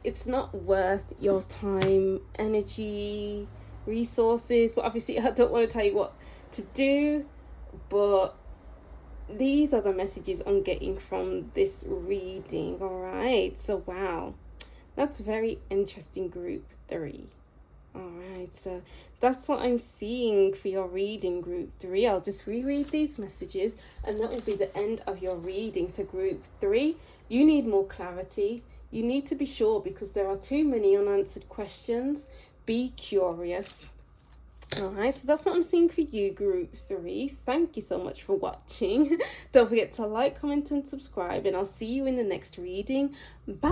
It's not worth your time, energy, resources. But obviously I don't want to tell you what to do, but these are the messages I'm getting from this reading. All right, so wow, that's very interesting, group 3. All right, so that's what I'm seeing for your reading, group 3. I'll just reread these messages and that will be the end of your reading. So group 3, you need more clarity. You need to be sure because there are too many unanswered questions. Be curious. All right, so that's what I'm seeing for you, group 3. Thank you so much for watching. Don't forget to like, comment and subscribe, and I'll see you in the next reading. Bye.